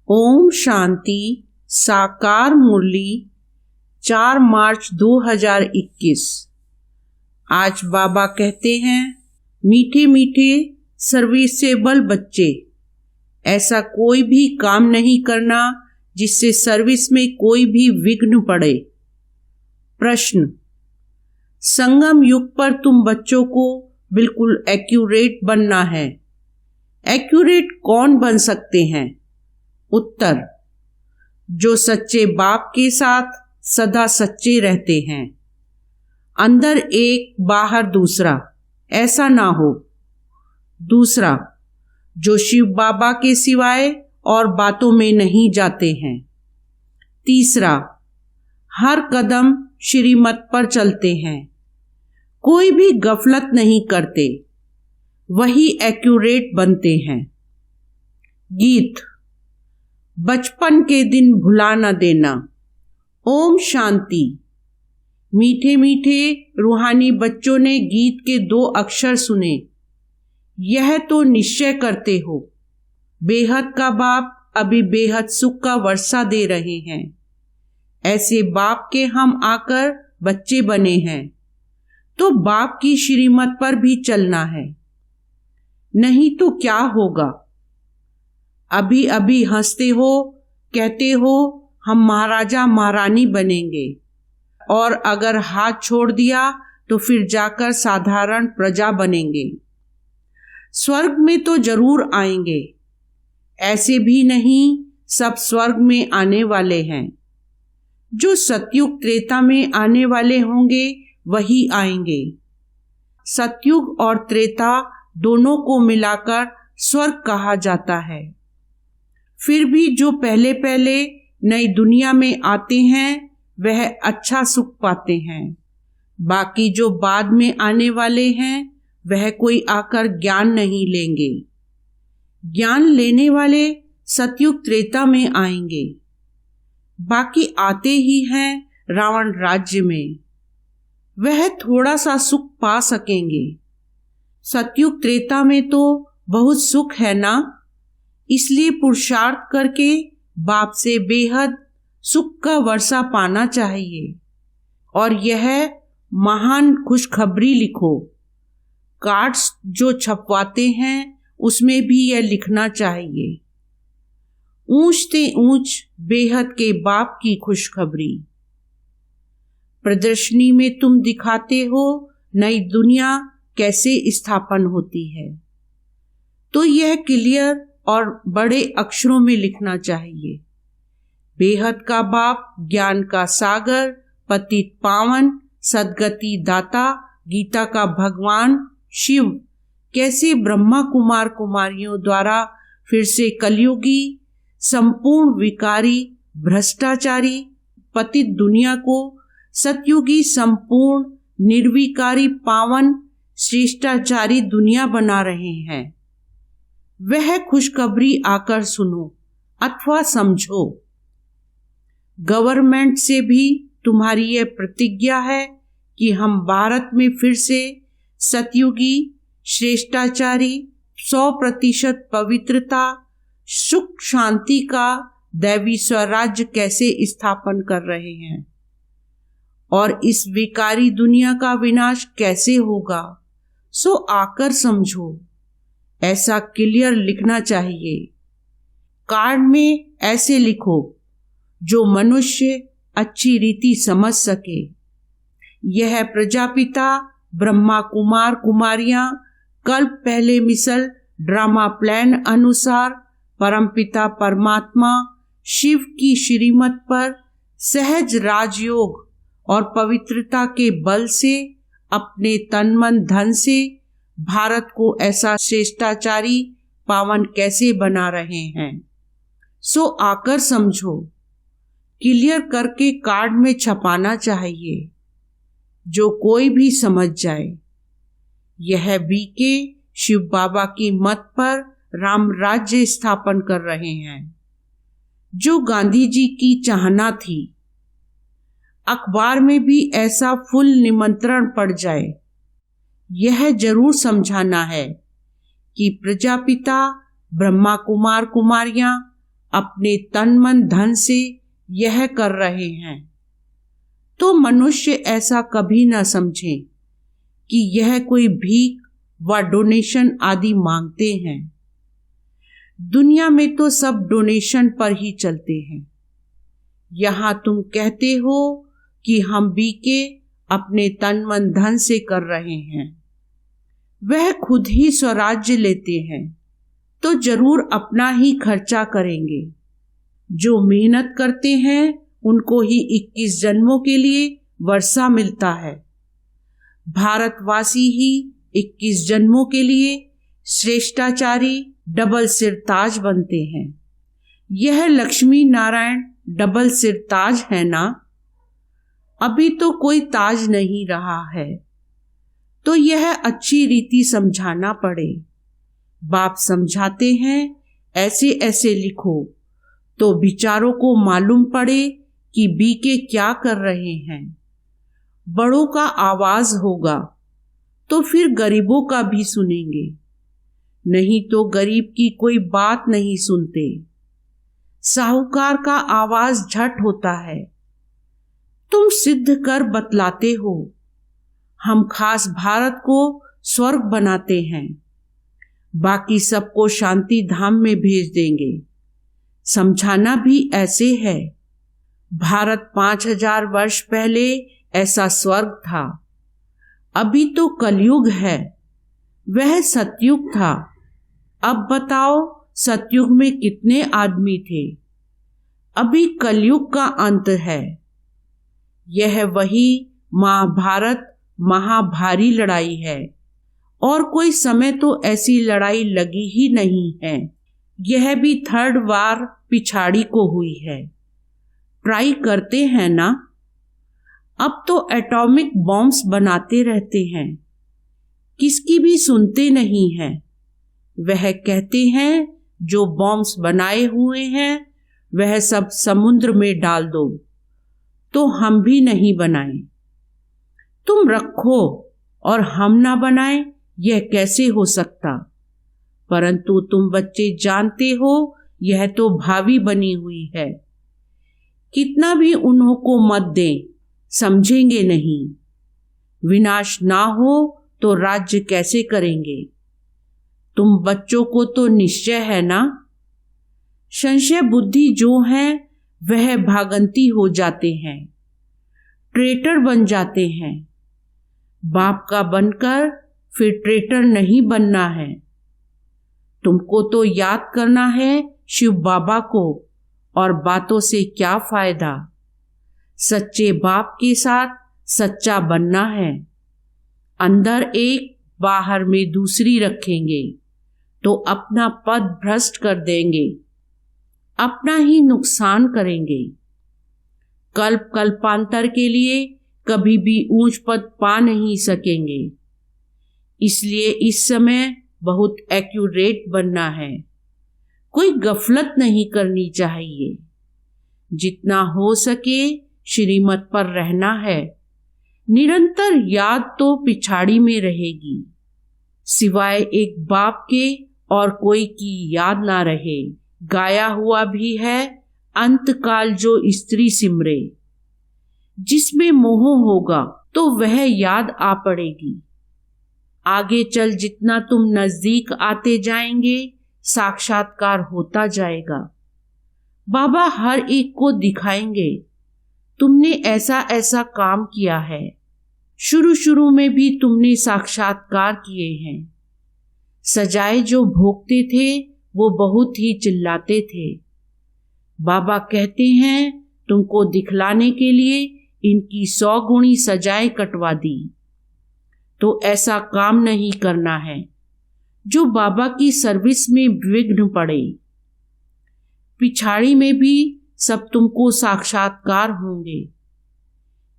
ओम शांति। साकार मुरली 4 मार्च 2021। आज बाबा कहते हैं, मीठे मीठे सर्विसेबल बच्चे, ऐसा कोई भी काम नहीं करना जिससे सर्विस में कोई भी विघ्न पड़े। प्रश्न, संगम युग पर तुम बच्चों को बिल्कुल एक्यूरेट बनना है। एक्यूरेट कौन बन सकते हैं? उत्तर, जो सच्चे बाप के साथ सदा सच्चे रहते हैं। अंदर एक बाहर दूसरा, ऐसा ना हो। दूसरा, जो शिव बाबा के सिवाय और बातों में नहीं जाते हैं। तीसरा, हर कदम श्रीमत पर चलते हैं, कोई भी गफलत नहीं करते, वही एक्यूरेट बनते हैं। गीत, बचपन के दिन भुला न देना। ओम शांति। मीठे मीठे रूहानी बच्चों ने गीत के 2 अक्षर सुने। यह तो निश्चय करते हो, बेहद का बाप अभी बेहद सुख का वर्षा दे रहे हैं। ऐसे बाप के हम आकर बच्चे बने हैं, तो बाप की श्रीमत पर भी चलना है, नहीं तो क्या होगा। अभी अभी हंसते हो, कहते हो हम महाराजा महारानी बनेंगे, और अगर हाथ छोड़ दिया तो फिर जाकर साधारण प्रजा बनेंगे। स्वर्ग में तो जरूर आएंगे, ऐसे भी नहीं सब स्वर्ग में आने वाले हैं। जो सतयुग त्रेता में आने वाले होंगे वही आएंगे। सतयुग और त्रेता दोनों को मिलाकर स्वर्ग कहा जाता है। फिर भी जो पहले पहले नई दुनिया में आते हैं वह अच्छा सुख पाते हैं। बाकी जो बाद में आने वाले हैं वह कोई आकर ज्ञान नहीं लेंगे। ज्ञान लेने वाले सतयुग त्रेता में आएंगे। बाकी आते ही हैं रावण राज्य में, वह थोड़ा सा सुख पा सकेंगे। सतयुग त्रेता में तो बहुत सुख है ना, इसलिए पुरुषार्थ करके बाप से बेहद सुख का वर्षा पाना चाहिए। और यह महान खुशखबरी लिखो। कार्ड्स जो छपवाते हैं उसमें भी यह लिखना चाहिए, ऊंच ते ऊंच बेहद के बाप की खुशखबरी। प्रदर्शनी में तुम दिखाते हो नई दुनिया कैसे स्थापन होती है, तो यह क्लियर और बड़े अक्षरों में लिखना चाहिए। बेहद का बाप, ज्ञान का सागर, पतित पावन, सदगति दाता, गीता का भगवान शिव कैसे ब्रह्मा कुमार कुमारियों द्वारा फिर से कलयुगी संपूर्ण विकारी भ्रष्टाचारी पतित दुनिया को सतयुगी संपूर्ण निर्विकारी पावन श्रेष्ठाचारी दुनिया बना रहे हैं। वह खुशखबरी आकर सुनो अथवा समझो। गवर्नमेंट से भी तुम्हारी यह प्रतिज्ञा है कि हम भारत में फिर से सतयुगी श्रेष्ठाचारी 100% पवित्रता सुख शांति का दैवी स्वराज्य कैसे स्थापन कर रहे हैं, और इस विकारी दुनिया का विनाश कैसे होगा, सो आकर समझो। ऐसा क्लियर लिखना चाहिए। कार्ड में ऐसे लिखो जो मनुष्य अच्छी रीति समझ सके। यह प्रजापिता ब्रह्मा कुमार कुमारियां कल्प पहले मिसल ड्रामा प्लान अनुसार परमपिता परमात्मा शिव की श्रीमत पर सहज राजयोग और पवित्रता के बल से अपने तन मन धन से भारत को ऐसा श्रेष्ठाचारी पावन कैसे बना रहे हैं, सो आकर समझो। क्लियर करके कार्ड में छपाना चाहिए, जो कोई भी समझ जाए। यह बीके शिव बाबा की मत पर राम राज्य स्थापन कर रहे हैं, जो गांधी जी की चाहना थी। अखबार में भी ऐसा फुल निमंत्रण पड़ जाए। यह जरूर समझाना है कि प्रजापिता ब्रह्मा कुमार कुमारियां अपने तन मन धन से यह कर रहे हैं, तो मनुष्य ऐसा कभी न समझे कि यह कोई भीख व डोनेशन आदि मांगते हैं। दुनिया में तो सब डोनेशन पर ही चलते हैं। यहाँ तुम कहते हो कि हम बीके अपने तन मन धन से कर रहे हैं। वह खुद ही स्वराज्य लेते हैं तो जरूर अपना ही खर्चा करेंगे। जो मेहनत करते हैं उनको ही 21 जन्मों के लिए वर्षा मिलता है। भारतवासी ही 21 जन्मों के लिए श्रेष्ठाचारी डबल सिरताज बनते हैं। यह लक्ष्मी नारायण डबल सिरताज है ना? अभी तो कोई ताज नहीं रहा है, तो यह अच्छी रीति समझाना पड़े। बाप समझाते हैं ऐसे ऐसे लिखो, तो बिचारों को मालूम पड़े कि बीके क्या कर रहे हैं। बड़ों का आवाज होगा तो फिर गरीबों का भी सुनेंगे, नहीं तो गरीब की कोई बात नहीं सुनते। साहूकार का आवाज झट होता है। तुम सिद्ध कर बतलाते हो, हम खास भारत को स्वर्ग बनाते हैं, बाकी सबको शांति धाम में भेज देंगे। समझाना भी ऐसे है। भारत 5000 वर्ष पहले ऐसा स्वर्ग था। अभी तो कलयुग है, वह सतयुग था। अब बताओ सतयुग में कितने आदमी थे? अभी कलयुग का अंत है। यह वही महाभारत महाभारी लड़ाई है, और कोई समय तो ऐसी लड़ाई लगी ही नहीं है। यह भी 3rd वार पिछाड़ी को हुई है। ट्राई करते हैं ना? अब तो एटॉमिक बॉम्ब्स बनाते रहते हैं, किसकी भी सुनते नहीं हैं। वह कहते हैं जो बॉम्ब्स बनाए हुए हैं वह सब समुद्र में डाल दो, तो हम भी नहीं बनाएं। तुम रखो और हम ना बनाएं, यह कैसे हो सकता? परंतु तुम बच्चे जानते हो यह तो भावी बनी हुई है। कितना भी उन्हों को मत दें, समझेंगे नहीं। विनाश ना हो तो राज्य कैसे करेंगे? तुम बच्चों को तो निश्चय है ना? संशय बुद्धि जो है वह भागंती हो जाते हैं, ट्रेटर बन जाते हैं। बाप का बनकर फिर ट्रेटर नहीं बनना है। तुमको तो याद करना है शिव बाबा को, और बातों से क्या फायदा? सच्चे बाप के साथ सच्चा बनना है। अंदर एक बाहर में दूसरी रखेंगे तो अपना पद भ्रष्ट कर देंगे, अपना ही नुकसान करेंगे। कल्प कल्पांतर के लिए कभी भी ऊंच पद पा नहीं सकेंगे। इसलिए इस समय बहुत एक्यूरेट बनना है। कोई गफलत नहीं करनी चाहिए। जितना हो सके श्रीमत पर रहना है। निरंतर याद तो पिछाड़ी में रहेगी, सिवाय एक बाप के और कोई की याद ना रहे। गाया हुआ भी है अंतकाल जो स्त्री सिमरे। जिसमें मोह होगा तो वह याद आ पड़ेगी। आगे चल जितना तुम नजदीक आते जाएंगे साक्षात्कार होता जाएगा। बाबा हर एक को दिखाएंगे तुमने ऐसा ऐसा काम किया है। शुरू शुरू में भी तुमने साक्षात्कार किए हैं। सजाए जो भोगते थे वो बहुत ही चिल्लाते थे। बाबा कहते हैं तुमको दिखलाने के लिए इनकी 100 गुणी सजाएं कटवा दी। तो ऐसा काम नहीं करना है जो बाबा की सर्विस में विघ्न पड़े। पिछाड़ी में भी सब तुमको साक्षात्कार होंगे।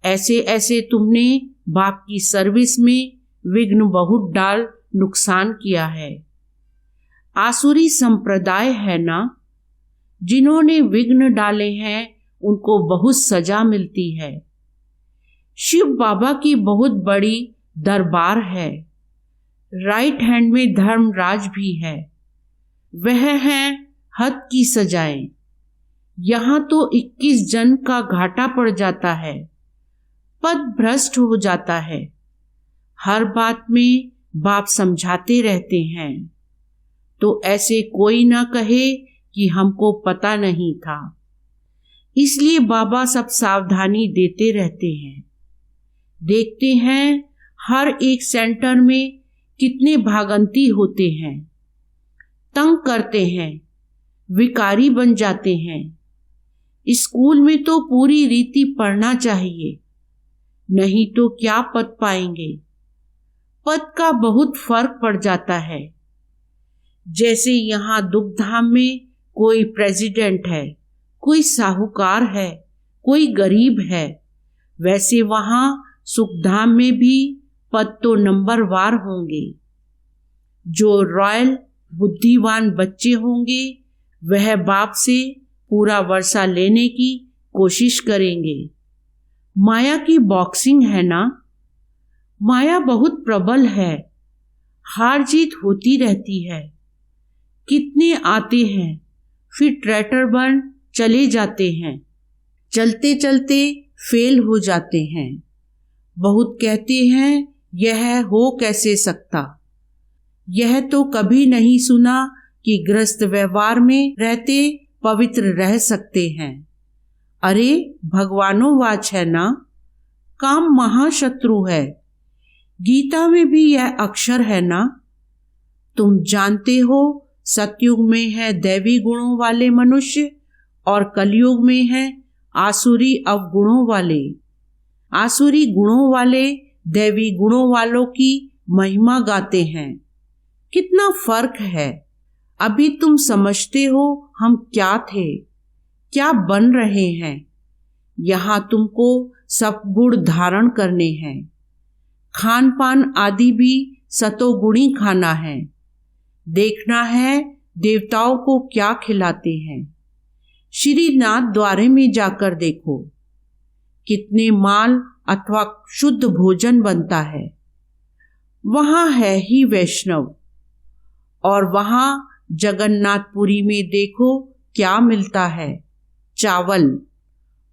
ऐसे ऐसे तुमने बाप की सर्विस में विघ्न बहुत डाल नुकसान किया है। आसुरी संप्रदाय है ना, जिन्होंने विघ्न डाले हैं उनको बहुत सजा मिलती है। शिव बाबा की बहुत बड़ी दरबार है। राइट हैंड में धर्मराज भी है। वह हैं हद की सजाएं। यहाँ तो 21 जन का घाटा पड़ जाता है, पद भ्रष्ट हो जाता है। हर बात में बाप समझाते रहते हैं, तो ऐसे कोई ना कहे कि हमको पता नहीं था। इसलिए बाबा सब सावधानी देते रहते हैं। देखते हैं हर एक सेंटर में कितने भागंती होते हैं, तंग करते हैं, विकारी बन जाते हैं। स्कूल में तो पूरी रीति पढ़ना चाहिए, नहीं तो क्या पद पाएंगे। पद का बहुत फर्क पड़ जाता है। जैसे यहाँ दुखधाम में कोई प्रेसिडेंट है, कोई साहूकार है, कोई गरीब है, वैसे वहाँ सुखधाम में भी पद तो नंबरवार होंगे। जो रॉयल बुद्धिवान बच्चे होंगे वह बाप से पूरा वर्षा लेने की कोशिश करेंगे। माया की बॉक्सिंग है ना, माया बहुत प्रबल है, हार जीत होती रहती है। कितने आते हैं फिर ट्रैटर बन चले जाते हैं, चलते चलते फेल हो जाते हैं। बहुत कहते हैं यह हो कैसे सकता। यह तो कभी नहीं सुना कि गृहस्थ व्यवहार में रहते पवित्र रह सकते हैं। अरे भगवानो वाच है ना, काम महाशत्रु है। गीता में भी यह अक्षर है ना। तुम जानते हो सतयुग में है दैवी गुणों वाले मनुष्य और कलयुग में है आसुरी अवगुणों वाले। आसुरी गुणों वाले दैवी गुणों वालों की महिमा गाते हैं। कितना फर्क है। अभी तुम समझते हो हम क्या थे, क्या बन रहे हैं। यहाँ तुमको सब गुण धारण करने हैं। खान पान आदि भी सतोगुणी खाना है। देखना है देवताओं को क्या खिलाते हैं। श्रीनाथ द्वारे में जाकर देखो कितने माल अथवा शुद्ध भोजन बनता है। वहाँ है ही वैष्णव। और वहाँ जगन्नाथपुरी में देखो क्या मिलता है, चावल।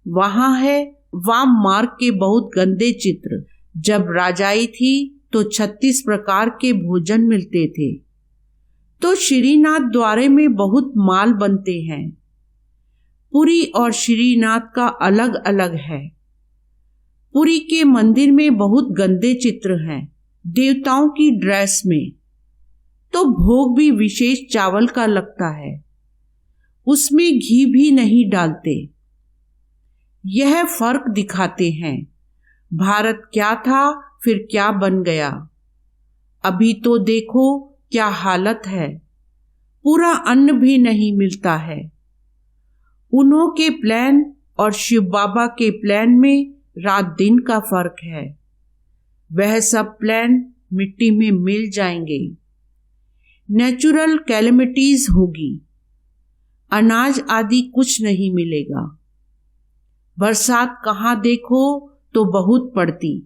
वहाँ है वाम मार्ग के बहुत गंदे चित्र। जब राजाई थी तो 36 प्रकार के भोजन मिलते थे। तो श्रीनाथ द्वारे में बहुत माल बनते हैं। पुरी और श्रीनाथ का अलग अलग है। पुरी के मंदिर में बहुत गंदे चित्र हैं, देवताओं की ड्रेस में। तो भोग भी विशेष चावल का लगता है, उसमें घी भी नहीं डालते। यह फर्क दिखाते हैं। भारत क्या था फिर क्या बन गया। अभी तो देखो क्या हालत है। पूरा अन्न भी नहीं मिलता है। उन्हों के प्लान और शिव बाबा के प्लान में रात दिन का फर्क है। वह सब प्लान मिट्टी में मिल जाएंगे। नेचुरल कैलेमिटीज होगी। अनाज आदि कुछ नहीं मिलेगा। बरसात कहाँ देखो तो बहुत पड़ती,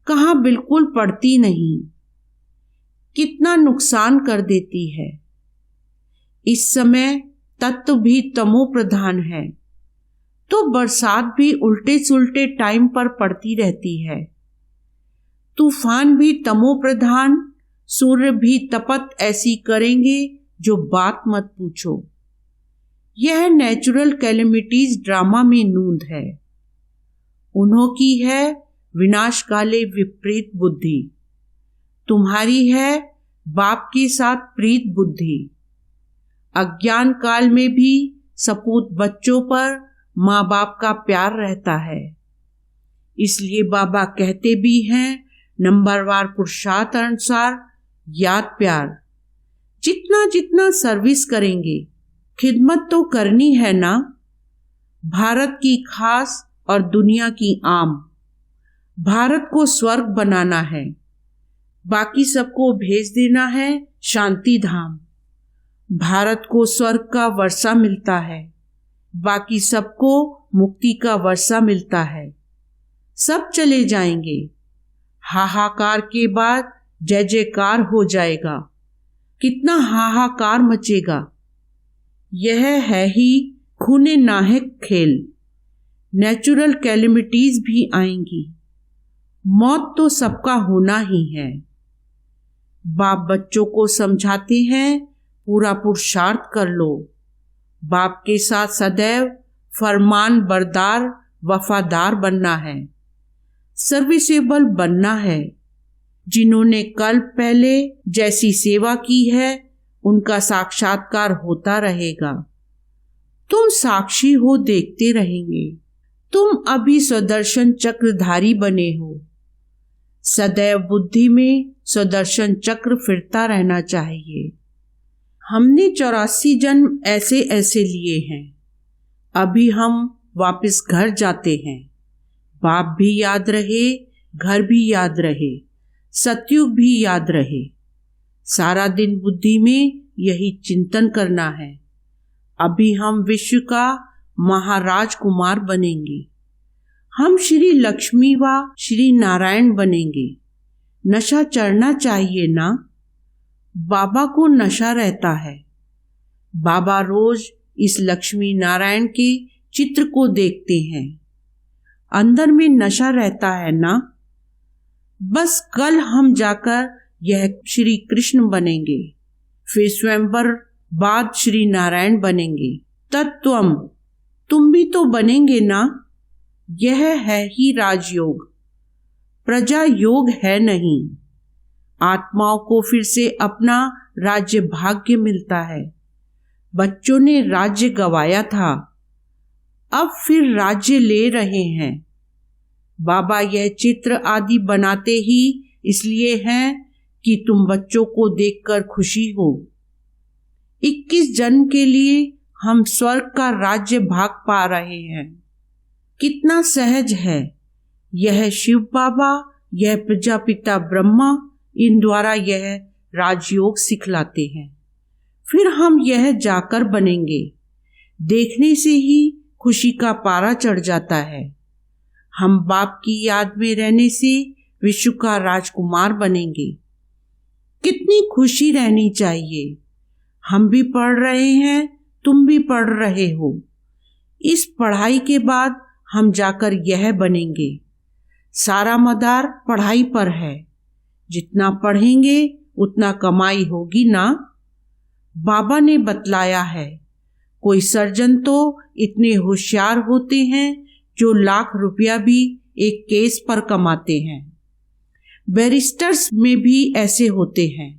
कहाँ बिल्कुल पड़ती नहीं। कितना नुकसान कर देती है। इस समय तत्व भी तमो प्रधान है, तो बरसात भी उल्टे सुल्टे टाइम पर पड़ती रहती है। तूफान भी तमो प्रधान, सूर्य भी तपत ऐसी करेंगे जो बात मत पूछो। यह नेचुरल कैलेमिटीज ड्रामा में नूंद है। उन्हों की है विनाशकाले विपरीत बुद्धि। तुम्हारी है बाप के साथ प्रीत बुद्धि। अज्ञान काल में भी सपूत बच्चों पर माँ बाप का प्यार रहता है। इसलिए बाबा कहते भी हैं नंबरवार पुरुषार्थ अनुसार याद प्यार। जितना जितना सर्विस करेंगे, खिदमत तो करनी है ना। भारत की खास और दुनिया की आम। भारत को स्वर्ग बनाना है, बाकी सबको भेज देना है शांति धाम। भारत को स्वर्ग का वर्षा मिलता है, बाकी सबको मुक्ति का वर्षा मिलता है। सब चले जाएंगे। हाहाकार के बाद जय जयकार हो जाएगा। कितना हाहाकार मचेगा। यह है ही खूने नाहक खेल, नेचुरल कैलेमिटीज भी आएंगी। मौत तो सबका होना ही है। बाप बच्चों को समझाते हैं, पूरा पुरुषार्थ कर लो। बाप के साथ सदैव फरमान बरदार वफादार बनना है, सर्विसेबल बनना है। जिन्होंने कल पहले जैसी सेवा की है उनका साक्षात्कार होता रहेगा। तुम साक्षी हो, देखते रहेंगे। तुम अभी सुदर्शन चक्रधारी बने हो। सदैव बुद्धि में सुदर्शन चक्र फिरता रहना चाहिए। हमने 84 जन्म ऐसे ऐसे लिए हैं। अभी हम वापस घर जाते हैं। बाप भी याद रहे, घर भी याद रहे, सतयुग भी याद रहे। सारा दिन बुद्धि में यही चिंतन करना है। अभी हम विश्व का महाराज कुमार बनेंगे। हम श्री लक्ष्मी व श्री नारायण बनेंगे। नशा चढ़ना चाहिए ना। बाबा को नशा रहता है। बाबा रोज इस लक्ष्मी नारायण के चित्र को देखते हैं। अंदर में नशा रहता है ना। बस कल हम जाकर यह श्री कृष्ण बनेंगे, फिर स्वयंवर बाद श्री नारायण बनेंगे। तत्वम तुम भी तो बनेंगे ना। यह है ही राजयोग, प्रजा योग है नहीं। आत्माओं को फिर से अपना राज्य भाग्य मिलता है। बच्चों ने राज्य गवाया था, अब फिर राज्य ले रहे हैं। बाबा यह चित्र आदि बनाते ही इसलिए हैं कि तुम बच्चों को देखकर खुशी हो। 21 जन्म के लिए हम स्वर्ग का राज्य भाग पा रहे हैं। कितना सहज है। यह शिव बाबा, यह प्रजापिता ब्रह्मा, इन द्वारा यह राजयोग सिखलाते हैं। फिर हम यह जाकर बनेंगे। देखने से ही खुशी का पारा चढ़ जाता है। हम बाप की याद में रहने से विश्व का राजकुमार बनेंगे। कितनी खुशी रहनी चाहिए। हम भी पढ़ रहे हैं, तुम भी पढ़ रहे हो। इस पढ़ाई के बाद हम जाकर यह बनेंगे। सारा मदार पढ़ाई पर है। जितना पढ़ेंगे उतना कमाई होगी ना। बाबा ने बतलाया है। कोई सर्जन तो इतने होशियार होते हैं जो लाख रुपया भी एक केस पर कमाते हैं। बैरिस्टर्स में भी ऐसे होते हैं।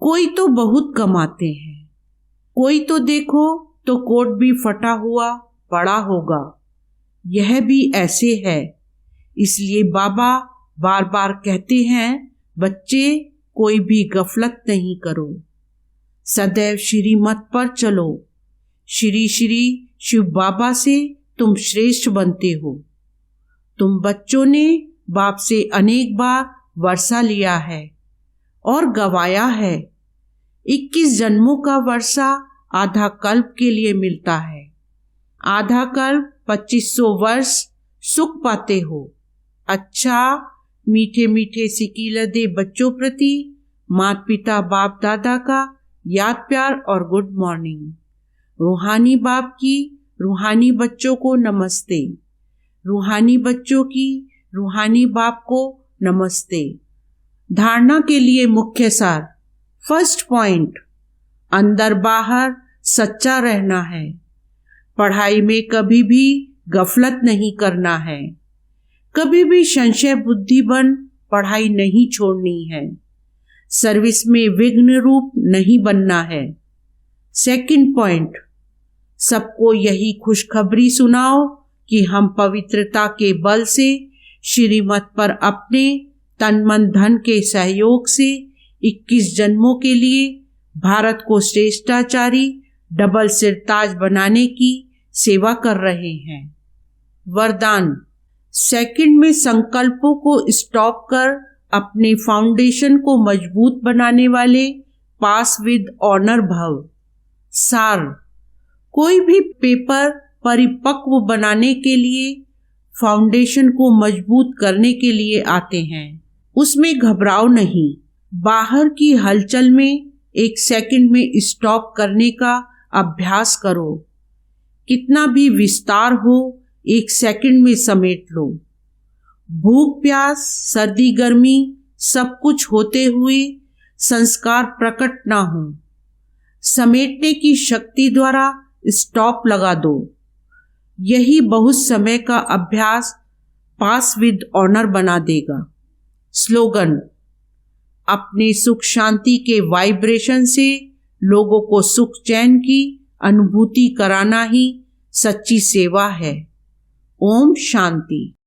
कोई तो बहुत कमाते हैं। कोई तो देखो तो कोट भी फटा हुआ पड़ा होगा। यह भी ऐसे है। इसलिए बाबा बार बार कहते हैं, बच्चे कोई भी गफलत नहीं करो, सदैव श्रीमत पर चलो। श्री श्री शिव बाबा से तुम श्रेष्ठ बनते हो। तुम बच्चों ने बाप से अनेक बार वर्षा लिया है और गवाया है। 21 जन्मों का वर्षा आधा कल्प के लिए मिलता है। आधा कल्प 2500 वर्ष सुख पाते हो। अच्छा, मीठे मीठे सिकीलदे बच्चों प्रति माता पिता बाप दादा का याद प्यार और गुड मॉर्निंग। रूहानी बाप की रूहानी बच्चों को नमस्ते। रूहानी बच्चों की रूहानी बाप को नमस्ते। धारणा के लिए मुख्य सार। फर्स्ट पॉइंट, अंदर बाहर सच्चा रहना है। पढ़ाई में कभी भी गफलत नहीं करना है। कभी भी संशय बुद्धि बन पढ़ाई नहीं छोड़नी है। सर्विस में विघ्न रूप नहीं बनना है। सेकंड पॉइंट, सबको यही खुशखबरी सुनाओ कि हम पवित्रता के बल से श्रीमत पर अपने तन मन धन के सहयोग से 21 जन्मों के लिए भारत को श्रेष्ठाचारी डबल सिरताज बनाने की सेवा कर रहे हैं। वरदान, सेकंड में संकल्पों को स्टॉप कर अपने फाउंडेशन को मजबूत बनाने वाले पास विद ऑनर भव। सार, कोई भी पेपर परिपक्व बनाने के लिए फाउंडेशन को मजबूत करने के लिए आते हैं। उसमें घबराओ नहीं। बाहर की हलचल में 1 सेकंड में स्टॉप करने का अभ्यास करो। कितना भी विस्तार हो, 1 सेकंड में समेट लो। भूख प्यास, सर्दी गर्मी सब कुछ होते हुए संस्कार प्रकट ना हो, समेटने की शक्ति द्वारा स्टॉप लगा दो। यही बहुत समय का अभ्यास पास विद ऑनर बना देगा। स्लोगन: अपने सुख शांति के वाइब्रेशन से लोगों को सुख चैन की अनुभूति कराना ही सच्ची सेवा है। ओम शांति।